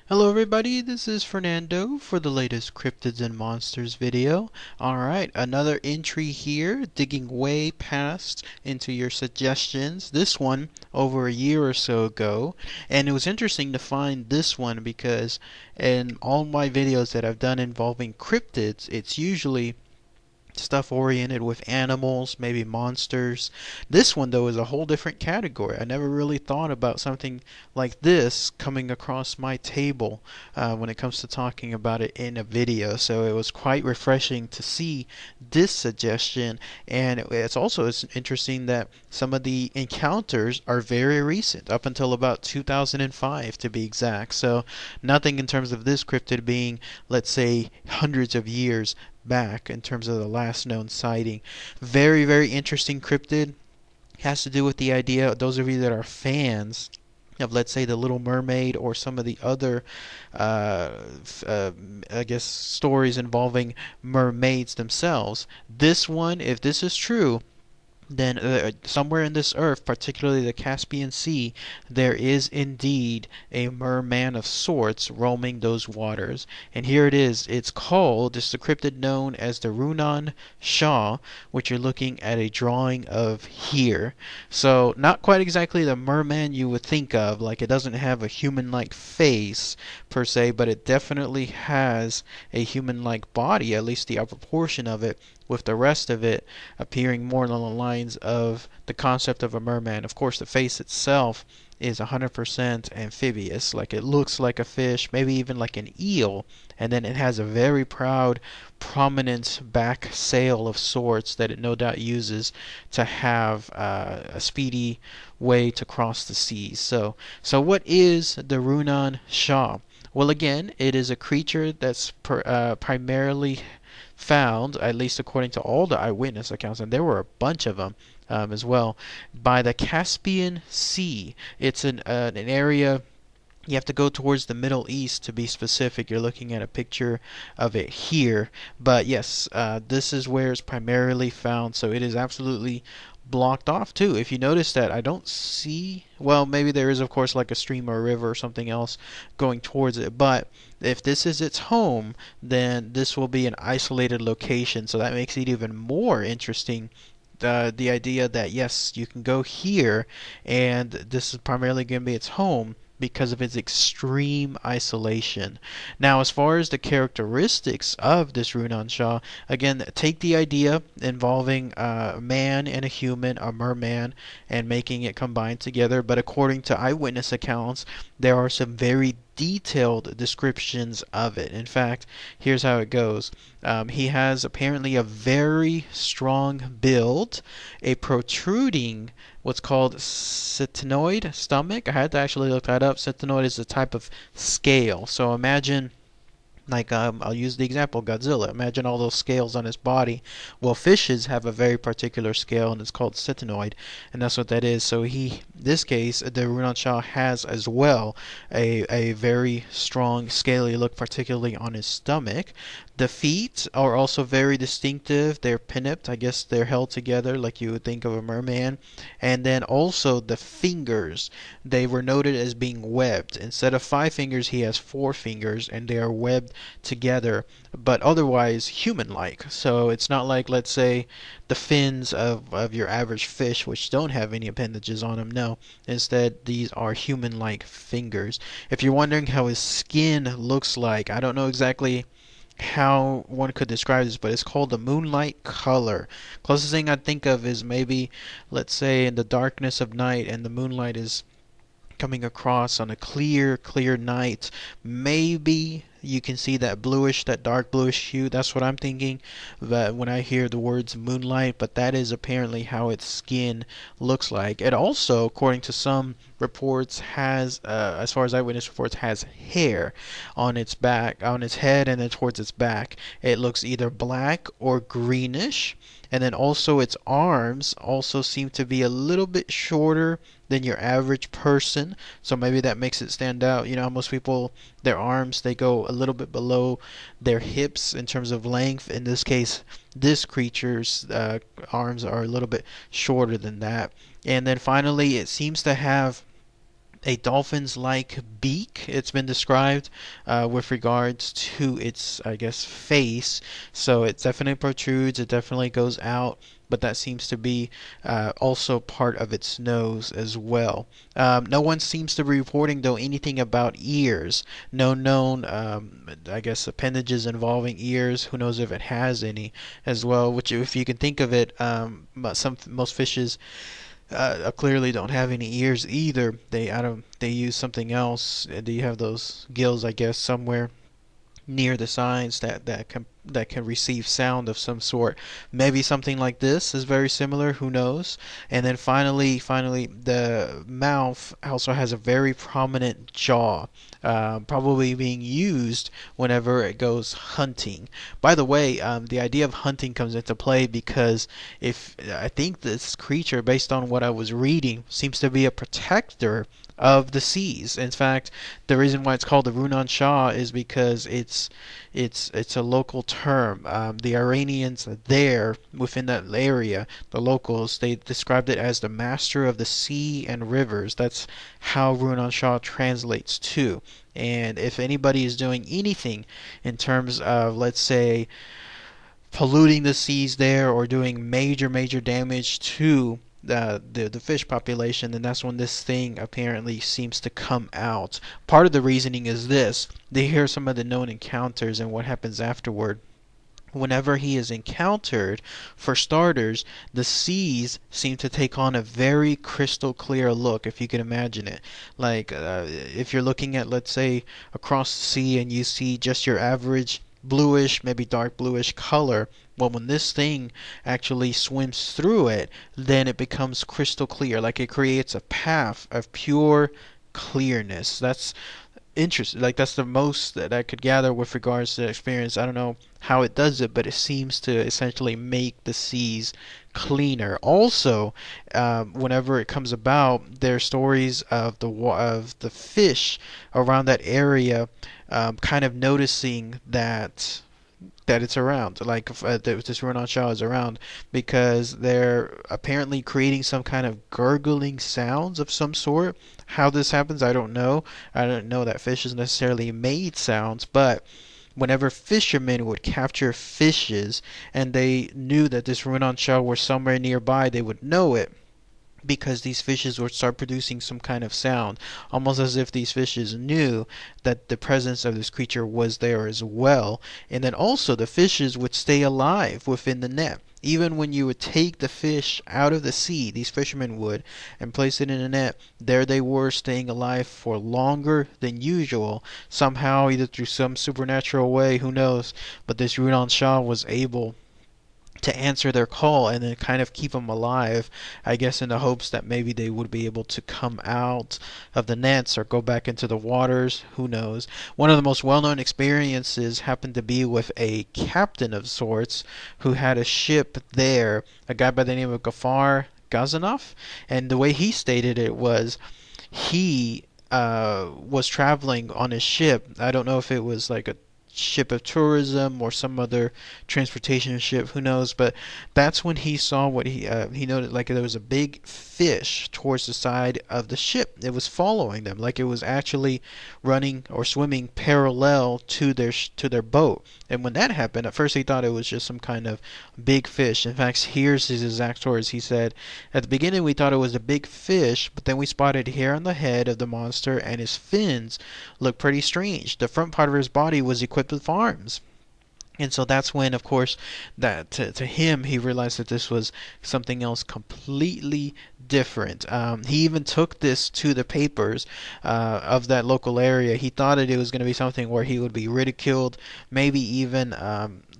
Hello everybody, this is Fernando for the latest Cryptids and Monsters video. Alright, another entry here, digging way past into your suggestions. This one over a year or so ago, and it was interesting to find this one because in all my videos that I've done involving cryptids, it's usually stuff oriented with animals, maybe monsters. This one though is a whole different category. I never really thought about something like this coming across my table when it comes to talking about it in a video. So it was quite refreshing to see this suggestion, and it's interesting that some of the encounters are very recent, up until about 2005 to be exact. So nothing in terms of this cryptid being, let's say, hundreds of years back in terms of the last known sighting. Very, very interesting cryptid. Has to do with the idea, those of you that are fans of, let's say, the Little Mermaid or some of the other, I guess, stories involving mermaids themselves. This one, if this is true, then somewhere in this earth, particularly the Caspian Sea, there is indeed a merman of sorts roaming those waters. And here it is. It's the cryptid known as the Runan-shah, which you're looking at a drawing of here. So not quite exactly the merman you would think of, like it doesn't have a human-like face per se, but it definitely has a human-like body, at least the upper portion of it, with the rest of it appearing more along the lines of the concept of a merman. Of course, the face itself is 100% amphibious, like it looks like a fish, maybe even like an eel, and then it has a very proud, prominent back sail of sorts that it no doubt uses to have a speedy way to cross the seas. So what is the Runan-shah? Well, again, it is a creature that's primarily found, at least according to all the eyewitness accounts, and there were a bunch of them as well, by the Caspian Sea. It's an area. You have to go towards the Middle East to be specific. You're looking at a picture of it here. But yes, this is where it's primarily found. So it is absolutely blocked off too. If you notice that I don't see, well, maybe there is of course like a stream or a river or something else going towards it, but if this is its home, then this will be an isolated location. So that makes it even more interesting. The idea that yes, you can go here and this is primarily going to be its home because of its extreme isolation. Now, as far as the characteristics of this Runan-shah, again, take the idea involving a man and a human, a merman, and making it combine together. But according to eyewitness accounts, there are some very detailed descriptions of it. In fact, here's how it goes. He has apparently a very strong build, a protruding what's called ctenoid stomach. I had to actually look that up. Ctenoid is a type of scale. So imagine, like, I'll use the example Godzilla. Imagine all those scales on his body. Well, fishes have a very particular scale, and it's called ctenoid, and that's what that is. So in this case, the Runan-shah has as well a very strong scaly look, particularly on his stomach. The feet are also very distinctive. They're pinned. I guess they're held together like you would think of a merman. And then also the fingers. They were noted as being webbed. Instead of 5 fingers, he has 4 fingers, and they are webbed together, but otherwise human-like. So it's not like, let's say, the fins of your average fish, which don't have any appendages on them. No, instead these are human-like fingers. If you're wondering how his skin looks like, I don't know exactly how one could describe this, but it's called the moonlight color. Closest thing I think of is maybe, let's say, in the darkness of night and the moonlight is coming across on a clear night, maybe you can see that bluish, that dark bluish hue. That's what I'm thinking that when I hear the words moonlight, but that is apparently how its skin looks like. It also, according to some reports, has, as far as eyewitness reports, has hair on its back, on its head, and then towards its back. It looks either black or greenish. And then also its arms also seem to be a little bit shorter than your average person, so maybe that makes it stand out. You know how most people, their arms, they go a little bit below their hips in terms of length. In this case, this creature's arms are a little bit shorter than that. And then finally, it seems to have a dolphin's-like beak. It's been described with regards to its, I guess, face. So it definitely protrudes. It definitely goes out. But that seems to be also part of its nose as well. No one seems to be reporting, though, anything about ears. No known, I guess, appendages involving ears. Who knows if it has any as well? Which, if you can think of it, most fishes clearly don't have any ears either. They use something else. Do you have those gills, I guess, somewhere near the sides that can receive sound of some sort? Maybe something like this is very similar. Who knows? And then finally, the mouth also has a very prominent jaw, probably being used whenever it goes hunting. By the way, the idea of hunting comes into play because if I think this creature, based on what I was reading, seems to be a protector of the seas. In fact, the reason why it's called the Runan-shah is because it's a local term. The Iranians there within that area, the locals, they described it as the master of the sea and rivers. That's how Runan-shah translates to. And if anybody is doing anything in terms of, let's say, polluting the seas there or doing major damage to the fish population, then that's when this thing apparently seems to come out. Part of the reasoning is this: they hear some of the known encounters and what happens afterward. Whenever he is encountered, for starters, the seas seem to take on a very crystal clear look, if you can imagine it. Like, if you're looking at, let's say, across the sea and you see just your average bluish, maybe dark bluish color. Well, when this thing actually swims through it, then it becomes crystal clear. Like, it creates a path of pure clearness. That's interesting. Like, that's the most that I could gather with regards to the experience. I don't know how it does it, but it seems to essentially make the seas cleaner. Also, whenever it comes about, there are stories of the fish around that area, kind of noticing that it's around, like that this Runan-shah is around, because they're apparently creating some kind of gurgling sounds of some sort. How this happens, I don't know. I don't know that fishes necessarily made sounds, but whenever fishermen would capture fishes and they knew that this Runan-shah were somewhere nearby, they would know it because these fishes would start producing some kind of sound, almost as if these fishes knew that the presence of this creature was there as well. And then also the fishes would stay alive within the net. Even when you would take the fish out of the sea, these fishermen would, and place it in a net, there they were staying alive for longer than usual. Somehow, either through some supernatural way, who knows, but this Runan-shah was able to answer their call and then kind of keep them alive, I guess, in the hopes that maybe they would be able to come out of the nets or go back into the waters. Who knows? One of the most well-known experiences happened to be with a captain of sorts who had a ship there, a guy by the name of Gafar Gazanov, and the way he stated it was he was traveling on his ship. I don't know if it was like a ship of tourism or some other transportation ship, who knows, but that's when he saw what he noted, like there was a big fish towards the side of the ship. It was following them, like it was actually running or swimming parallel to their boat. And when that happened, at first he thought it was just some kind of big fish. In fact, here's his exact words. He said, "At the beginning we thought it was a big fish, but then we spotted hair on the head of the monster and his fins looked pretty strange. The front part of his body was equipped with arms." And so that's when, of course, that to him, he realized that this was something else completely different. He even took this to the papers of that local area. He thought that it was going to be something where he would be ridiculed, maybe even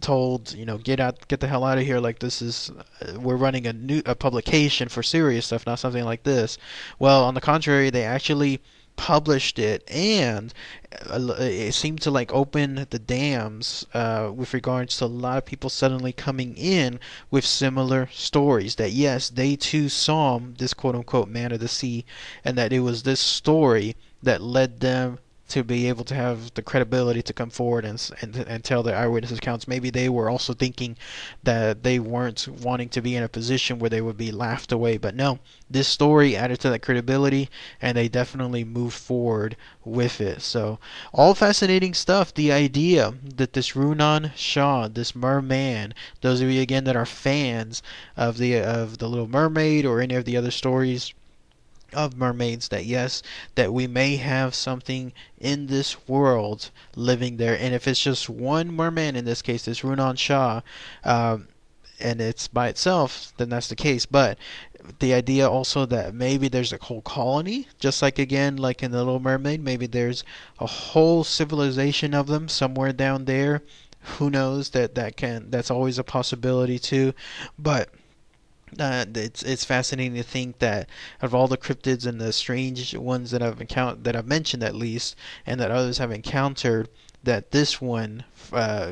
told, get the hell out of here. Like, this is, we're running a publication for serious stuff, not something like this. Well, on the contrary, they actually published it, and it seemed to like open the dams with regards to a lot of people suddenly coming in with similar stories that yes, they too saw this quote unquote man of the sea, and that it was this story that led them to be able to have the credibility to come forward and tell their eyewitness accounts. Maybe they were also thinking that they weren't wanting to be in a position where they would be laughed away, but no, this story added to that credibility, and they definitely moved forward with it. So all fascinating stuff. The idea that this Runan-shah, this merman, those of you again that are fans of the Little Mermaid or any of the other stories of mermaids, that yes, that we may have something in this world living there, and if it's just one merman, in this case this Runan-shah, and it's by itself, then that's the case. But the idea also that maybe there's a whole colony, just like again like in the Little Mermaid, maybe there's a whole civilization of them somewhere down there. Who knows? That's always a possibility too. But it's fascinating to think that of all the cryptids and the strange ones that I've mentioned at least, and that others have encountered, that this one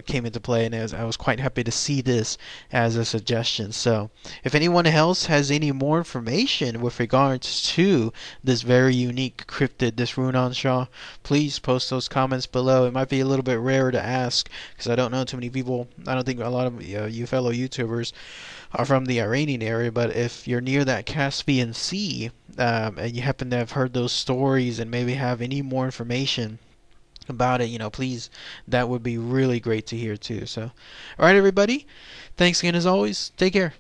came into play, and I was quite happy to see this as a suggestion. So, if anyone else has any more information with regards to this very unique cryptid, this Runan-shah, please post those comments below. It might be a little bit rare to ask because I don't know too many people. I don't think a lot of you fellow YouTubers are from the Iranian area, but if you're near that Caspian Sea, and you happen to have heard those stories and maybe have any more information about it, please, that would be really great to hear too. So, alright everybody, thanks again as always, take care.